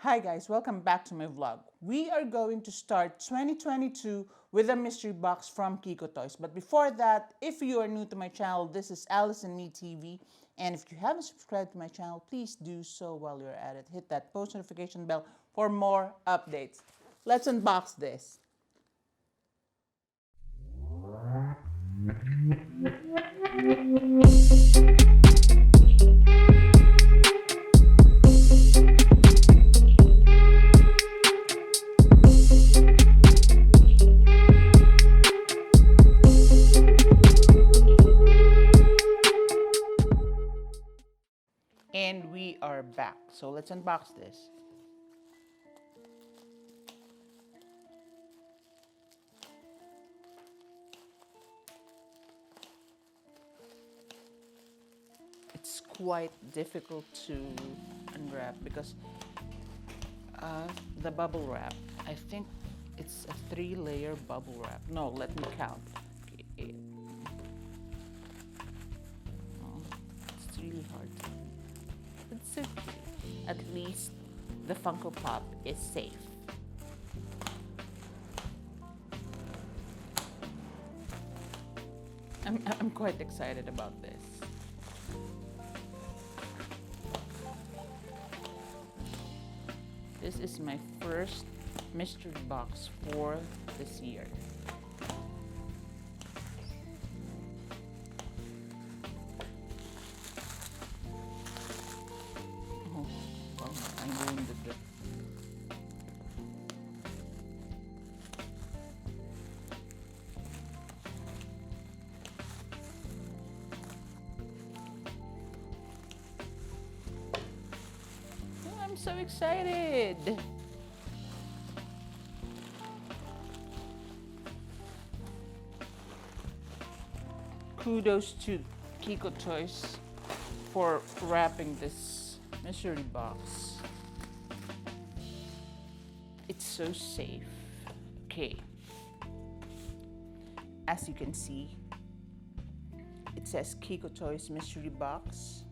Hi guys, welcome back to my vlog. We are going to start 2022 with a mystery box from Kiko Toys. But before that, if you are new to my channel, this is Alice&MeTV. And if you haven't subscribed to my channel, please do so while you're at it. Hit that post notification bell for more updates. Let's unbox this. And we are back. So let's unbox this. It's quite difficult to unwrap because the bubble wrap. I think it's a 3-layer bubble wrap. No, let me count. Okay. Oh, it's really hard. It's okay. At least the Funko Pop is safe. I'm quite excited about this. This is my first mystery box for this year. Oh, wow, I ruined it. I'm so excited! Kudos to Kiko Toys for wrapping this mystery box. It's so safe. Okay. As you can see, it says Kiko Toys mystery box.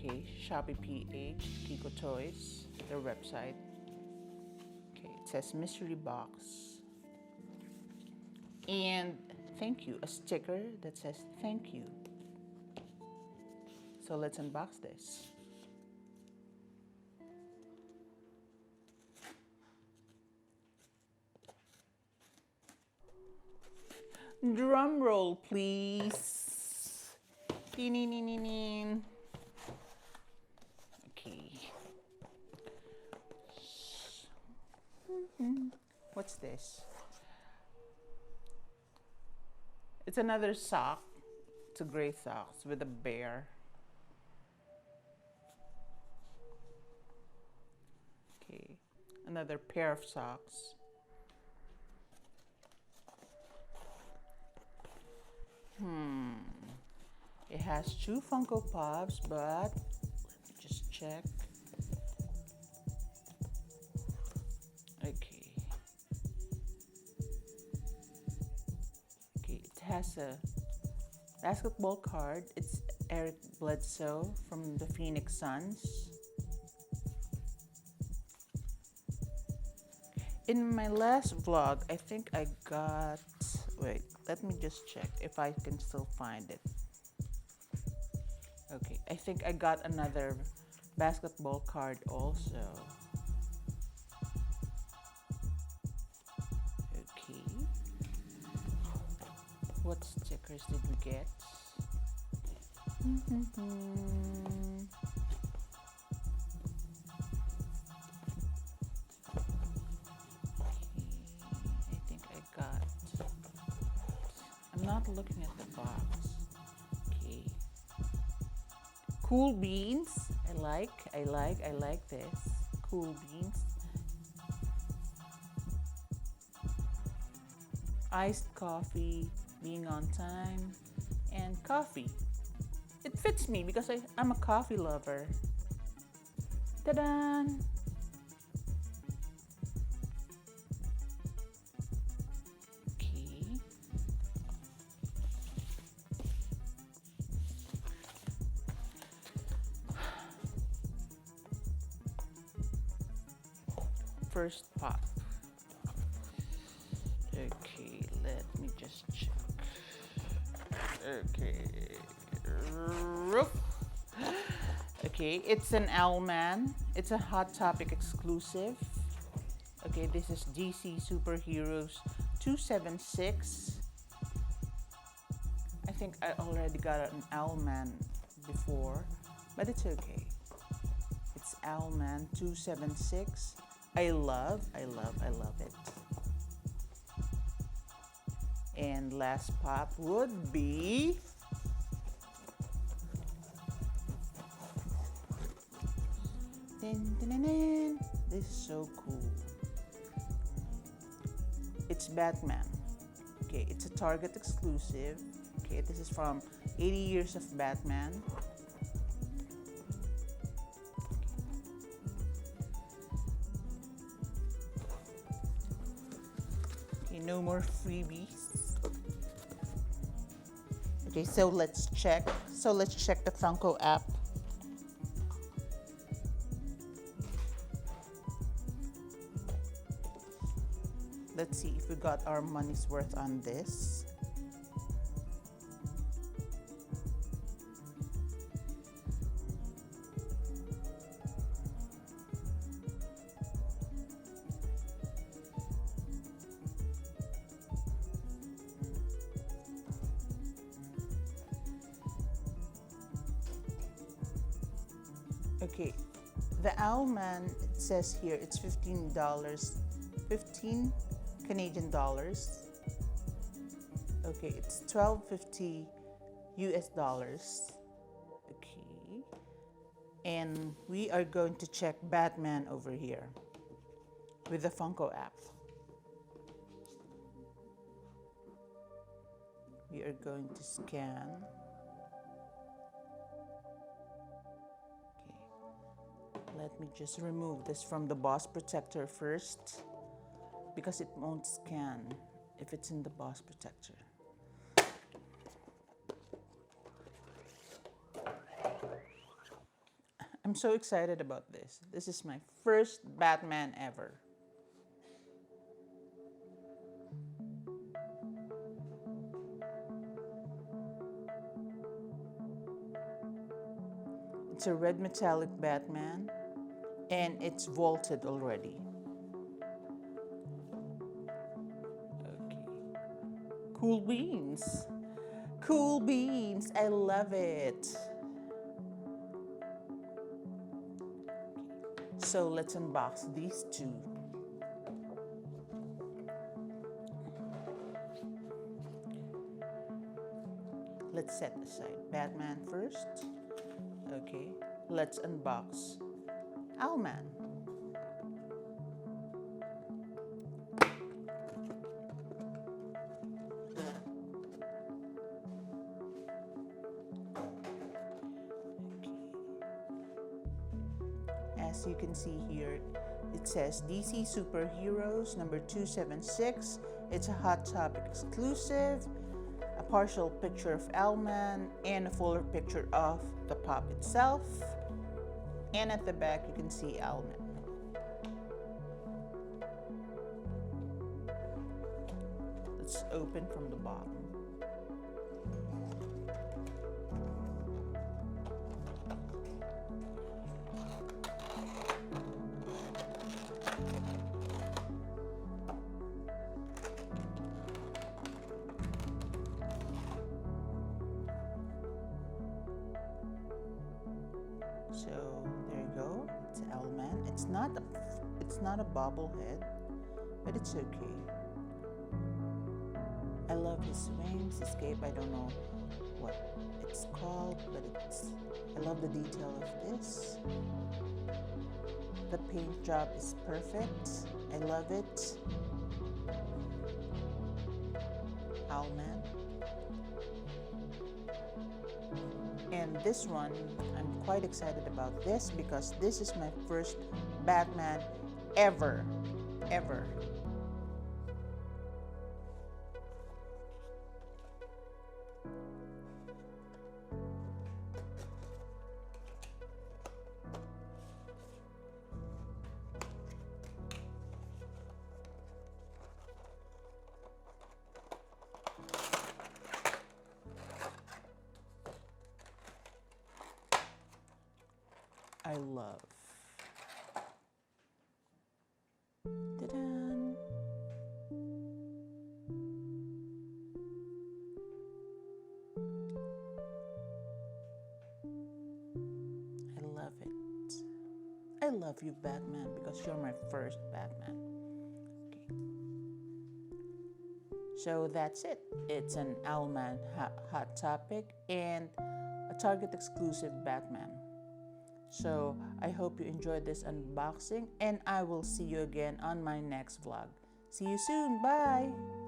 Okay, Shopee PH, Kiko Toys, their website. Okay, it says mystery box. And thank you, a sticker that says thank you. So let's unbox this. Drum roll, please. Okay. What's this? It's another sock. It's a gray socks with a bear. Okay, another pair of socks. It has 2 Funko Pops, but let me just check. Okay. Okay, it has a basketball card. It's Eric Bledsoe from the Phoenix Suns. In my last vlog, I think I got, wait, let me just check if I can still find it. Okay, I think I got another basketball card also. Okay. What stickers did we get? I'm not looking at the box. Okay. Cool beans. I like this. Cool beans. Iced coffee, being on time, and coffee. It fits me because I'm a coffee lover. Ta-da! first pop. Okay, let me just check. Okay. Okay, it's an Owlman. It's a Hot Topic exclusive. Okay, this is DC Superheroes 276. I think I already got an Owlman before, but it's okay. It's Owlman 276. I love it. And last pop would be this is so cool. It's Batman. Okay, it's a Target exclusive. Okay, this is from 80 Years of Batman. Okay, no more freebies. Okay, so let's check. Let's check the Funko app. Let's see if we got our money's worth on this. Okay, the Owlman, it says here it's $15, 15 Canadian dollars. Okay, it's $12.50 US dollars. Okay, and we are going to check Batman over here with the Funko app. We are going to scan. Let me just remove this from the boss protector first, because it won't scan if it's in the boss protector. I'm so excited about this. This is my first Batman ever. It's a red metallic Batman, and it's vaulted already. Okay. Cool beans. Cool beans. I love it. So let's unbox these two. Let's set aside Batman first. Okay, let's unbox Owlman. As you can see here, it says DC Superheroes number 276. It's a Hot Topic exclusive, a partial picture of Owlman, and a fuller picture of the pop itself. And at the back, you can see Owlman. Let's open from the bottom. So there you go. It's Owlman. It's not a bobblehead, but it's okay. I love his wings, his cape. I don't know what it's called, but I love the detail of this. The paint job is perfect. I love it. Owlman. And this one, I'm quite excited about this because this is my first Batman ever. I love. Ta-da! I love it. I love you, Batman, because you're my first Batman. Okay. So that's it. It's an Owlman hot topic and a Target exclusive Batman. So I hope you enjoyed this unboxing, and I will see you again on my next vlog. See you soon. Bye!